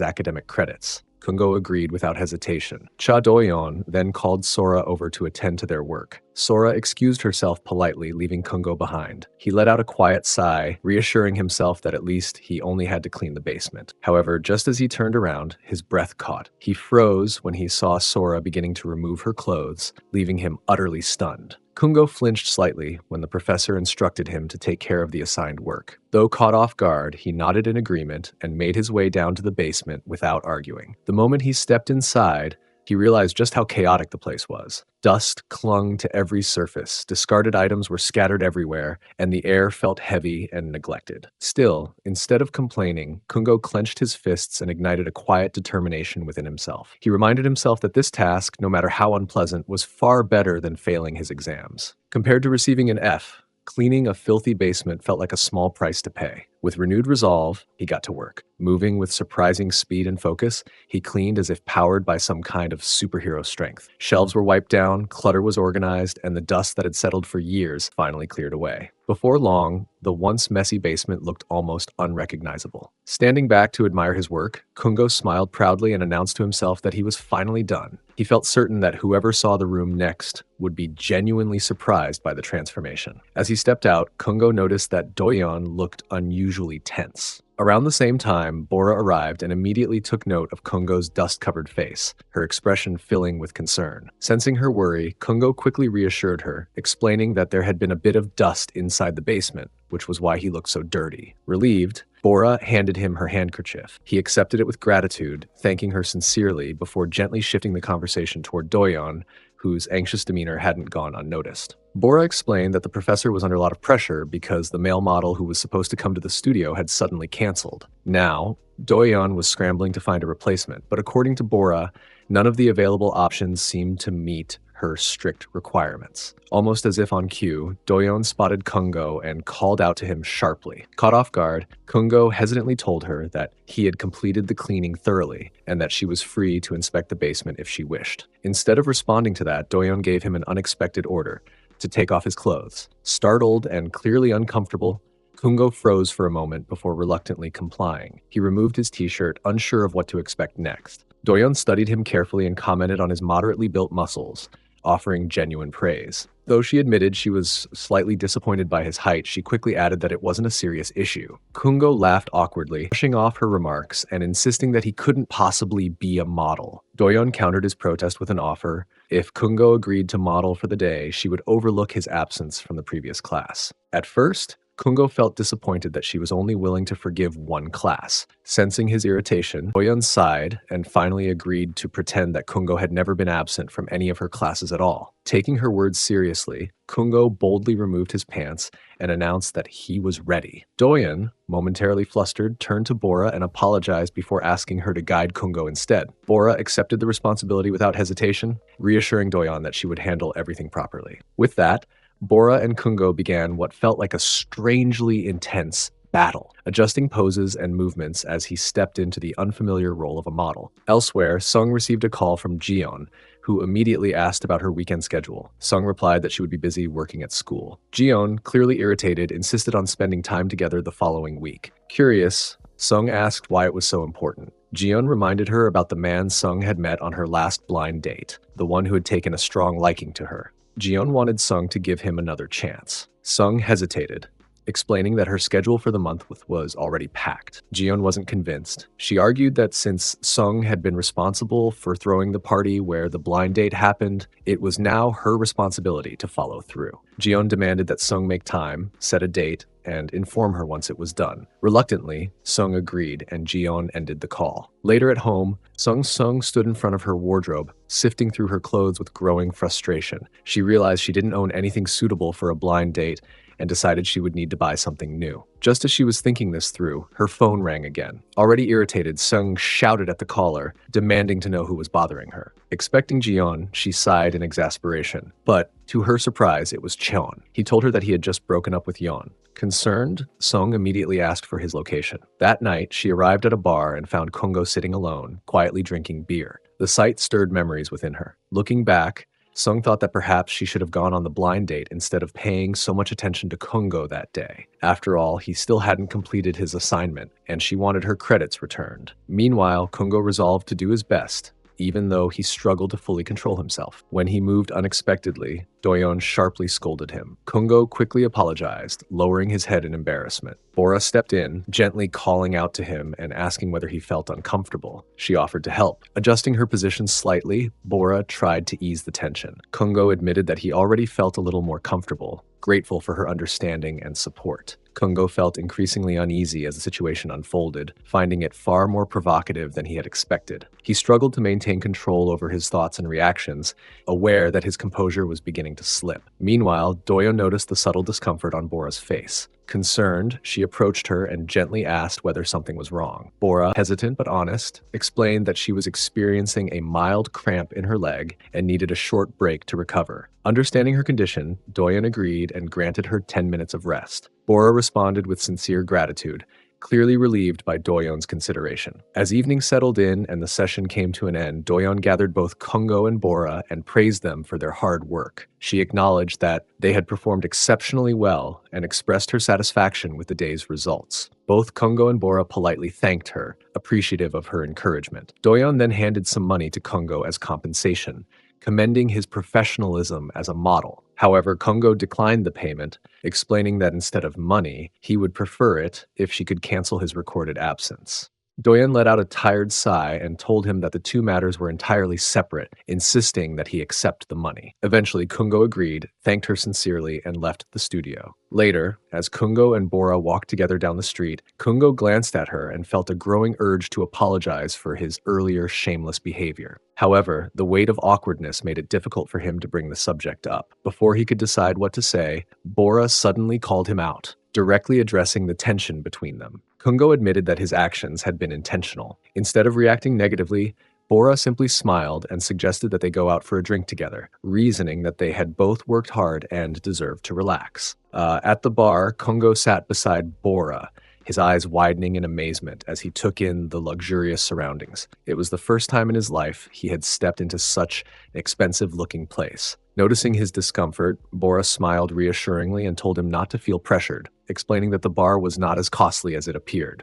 academic credits. Kungo agreed without hesitation. Cha Doyon then called Sora over to attend to their work. Sora excused herself politely, leaving Kungo behind. He let out a quiet sigh, reassuring himself that at least he only had to clean the basement. However, just as he turned around, his breath caught. He froze when he saw Sora beginning to remove her clothes, leaving him utterly stunned. Kungo flinched slightly when the professor instructed him to take care of the assigned work. Though caught off guard, he nodded in agreement and made his way down to the basement without arguing. The moment he stepped inside, he realized just how chaotic the place was. Dust clung to every surface, discarded items were scattered everywhere, and the air felt heavy and neglected. Still, instead of complaining, Kungo clenched his fists and ignited a quiet determination within himself. He reminded himself that this task, no matter how unpleasant, was far better than failing his exams. Compared to receiving an F, cleaning a filthy basement felt like a small price to pay. With renewed resolve, he got to work. Moving with surprising speed and focus, he cleaned as if powered by some kind of superhero strength. Shelves were wiped down, clutter was organized, and the dust that had settled for years finally cleared away. Before long, the once messy basement looked almost unrecognizable. Standing back to admire his work, Kungo smiled proudly and announced to himself that he was finally done. He felt certain that whoever saw the room next would be genuinely surprised by the transformation. As he stepped out, Kungo noticed that Doyon looked unusually tense. Around the same time, Bora arrived and immediately took note of Kungo's dust-covered face, her expression filling with concern. Sensing her worry, Kungo quickly reassured her, explaining that there had been a bit of dust inside the basement, which was why he looked so dirty. Relieved, Bora handed him her handkerchief. He accepted it with gratitude, thanking her sincerely before gently shifting the conversation toward Doyon, whose anxious demeanor hadn't gone unnoticed. Bora explained that the professor was under a lot of pressure because the male model who was supposed to come to the studio had suddenly canceled. Now, Doyon was scrambling to find a replacement, but according to Bora, none of the available options seemed to meet her strict requirements. Almost as if on cue, Doyon spotted Kungo and called out to him sharply. Caught off guard, Kungo hesitantly told her that he had completed the cleaning thoroughly and that she was free to inspect the basement if she wished. Instead of responding to that, Doyon gave him an unexpected order to take off his clothes. Startled and clearly uncomfortable, Kungo froze for a moment before reluctantly complying. He removed his t-shirt, unsure of what to expect next. Doyon studied him carefully and commented on his moderately built muscles, offering genuine praise. Though she admitted she was slightly disappointed by his height, she quickly added that it wasn't a serious issue. Kungo laughed awkwardly, brushing off her remarks and insisting that he couldn't possibly be a model. Doyon countered his protest with an offer. If Kungo agreed to model for the day, she would overlook his absence from the previous class. At first, Kungo felt disappointed that she was only willing to forgive one class. Sensing his irritation, Doyon sighed and finally agreed to pretend that Kungo had never been absent from any of her classes at all. Taking her words seriously, Kungo boldly removed his pants and announced that he was ready. Doyon, momentarily flustered, turned to Bora and apologized before asking her to guide Kungo instead. Bora accepted the responsibility without hesitation, reassuring Doyon that she would handle everything properly. With that, Bora and Kungo began what felt like a strangely intense battle, adjusting poses and movements as he stepped into the unfamiliar role of a model. Elsewhere, Sung received a call from Jiyeon, who immediately asked about her weekend schedule. Sung replied that she would be busy working at school. Jiyeon, clearly irritated, insisted on spending time together the following week. Curious, Sung asked why it was so important. Jiyeon reminded her about the man Sung had met on her last blind date, the one who had taken a strong liking to her. Jiyeon wanted Sung to give him another chance. Sung hesitated, explaining that her schedule for the month was already packed. Jiyeon wasn't convinced. She argued that since Sung had been responsible for throwing the party where the blind date happened, it was now her responsibility to follow through. Jiyeon demanded that Sung make time, set a date, and inform her once it was done. Reluctantly, Sung agreed and Jiyeon ended the call. Later at home, Sung stood in front of her wardrobe, sifting through her clothes with growing frustration. She realized she didn't own anything suitable for a blind date and decided she would need to buy something new. Just as she was thinking this through, her phone rang again. Already irritated, Sung shouted at the caller, demanding to know who was bothering her. Expecting Jiyeon, she sighed in exasperation. But, to her surprise, it was Cheon. He told her that he had just broken up with Yeon. Concerned, Sung immediately asked for his location. That night, she arrived at a bar and found Kongo sitting alone, quietly drinking beer. The sight stirred memories within her. Looking back, Sung thought that perhaps she should have gone on the blind date instead of paying so much attention to Kongo that day. After all, he still hadn't completed his assignment, and she wanted her credits returned. Meanwhile, Kongo resolved to do his best, even though he struggled to fully control himself. When he moved unexpectedly, Doyeon sharply scolded him. Kongo quickly apologized, lowering his head in embarrassment. Bora stepped in, gently calling out to him and asking whether he felt uncomfortable. She offered to help. Adjusting her position slightly, Bora tried to ease the tension. Kongo admitted that he already felt a little more comfortable, grateful for her understanding and support. Kongo felt increasingly uneasy as the situation unfolded, finding it far more provocative than he had expected. He struggled to maintain control over his thoughts and reactions, aware that his composure was beginning to slip. Meanwhile, Doyeon noticed the subtle discomfort on Bora's face. Concerned, she approached her and gently asked whether something was wrong. Bora, hesitant but honest, explained that she was experiencing a mild cramp in her leg and needed a short break to recover. Understanding her condition, Doyeon agreed and granted her 10 minutes of rest. Bora responded with sincere gratitude, clearly relieved by Doyeon's consideration. As evening settled in and the session came to an end, Doyeon gathered both Kongo and Bora and praised them for their hard work. She acknowledged that they had performed exceptionally well and expressed her satisfaction with the day's results. Both Kongo and Bora politely thanked her, appreciative of her encouragement. Doyeon then handed some money to Kongo as compensation, commending his professionalism as a model. However, Kongo declined the payment, explaining that instead of money, he would prefer it if she could cancel his recorded absence. Doyeon let out a tired sigh and told him that the two matters were entirely separate, insisting that he accept the money. Eventually, Kongo agreed, thanked her sincerely, and left the studio. Later, as Kongo and Bora walked together down the street, Kongo glanced at her and felt a growing urge to apologize for his earlier shameless behavior. However, the weight of awkwardness made it difficult for him to bring the subject up. Before he could decide what to say, Bora suddenly called him out, directly addressing the tension between them. Kongo admitted that his actions had been intentional. Instead of reacting negatively, Bora simply smiled and suggested that they go out for a drink together, reasoning that they had both worked hard and deserved to relax. At the bar, Kongo sat beside Bora, his eyes widening in amazement as he took in the luxurious surroundings. It was the first time in his life he had stepped into such an expensive-looking place. Noticing his discomfort, Bora smiled reassuringly and told him not to feel pressured, explaining that the bar was not as costly as it appeared.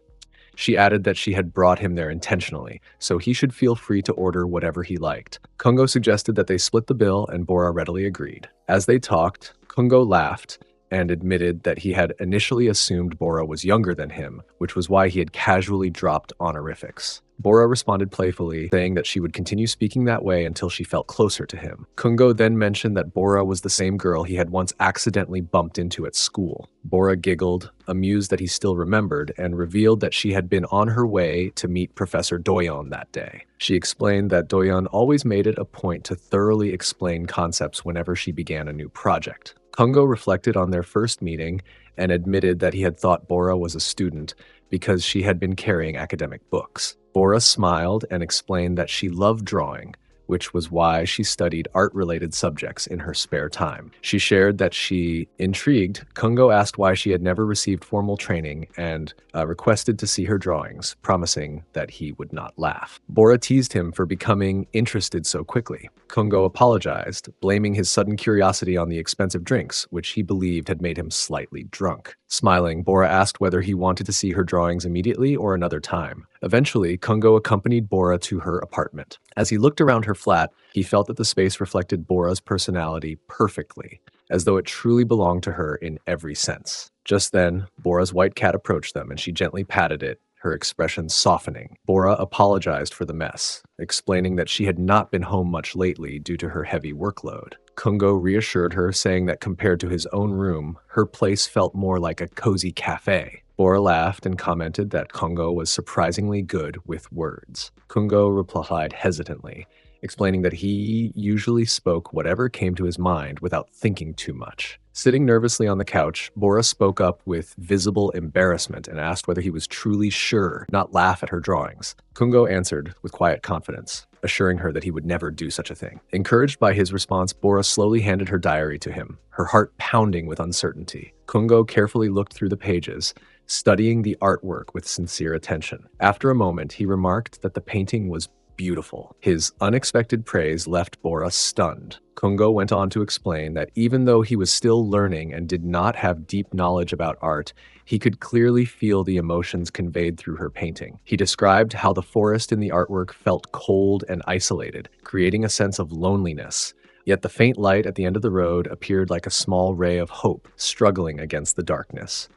She added that she had brought him there intentionally, so he should feel free to order whatever he liked. Kongo suggested that they split the bill, and Bora readily agreed. As they talked, Kongo laughed and admitted that he had initially assumed Bora was younger than him, which was why he had casually dropped honorifics. Bora responded playfully, saying that she would continue speaking that way until she felt closer to him. Kongo then mentioned that Bora was the same girl he had once accidentally bumped into at school. Bora giggled, amused that he still remembered, and revealed that she had been on her way to meet Professor Doyeon that day. She explained that Doyeon always made it a point to thoroughly explain concepts whenever she began a new project. Kongo reflected on their first meeting and admitted that he had thought Bora was a student because she had been carrying academic books. Bora smiled and explained that she loved drawing, which was why she studied art-related subjects in her spare time. She shared that she, intrigued, Kongo asked why she had never received formal training and requested to see her drawings, promising that he would not laugh. Bora teased him for becoming interested so quickly. Kongo apologized, blaming his sudden curiosity on the expensive drinks, which he believed had made him slightly drunk. Smiling, Bora asked whether he wanted to see her drawings immediately or another time. Eventually, Kongo accompanied Bora to her apartment. As he looked around her flat, he felt that the space reflected Bora's personality perfectly, as though it truly belonged to her in every sense. Just then, Bora's white cat approached them and she gently patted it, her expression softening. Bora apologized for the mess, explaining that she had not been home much lately due to her heavy workload. Kungo reassured her, saying that compared to his own room, her place felt more like a cozy cafe. Bora laughed and commented that Kungo was surprisingly good with words. Kungo replied hesitantly, explaining that he usually spoke whatever came to his mind without thinking too much. Sitting nervously on the couch, Bora spoke up with visible embarrassment and asked whether he was truly sure not laugh at her drawings. Kungo answered with quiet confidence, assuring her that he would never do such a thing. Encouraged by his response, Bora slowly handed her diary to him, her heart pounding with uncertainty. Kungo carefully looked through the pages, studying the artwork with sincere attention. After a moment, he remarked that the painting was beautiful. His unexpected praise left Bora stunned. Kungo went on to explain that even though he was still learning and did not have deep knowledge about art, he could clearly feel the emotions conveyed through her painting. He described how the forest in the artwork felt cold and isolated, creating a sense of loneliness. Yet the faint light at the end of the road appeared like a small ray of hope, struggling against the darkness.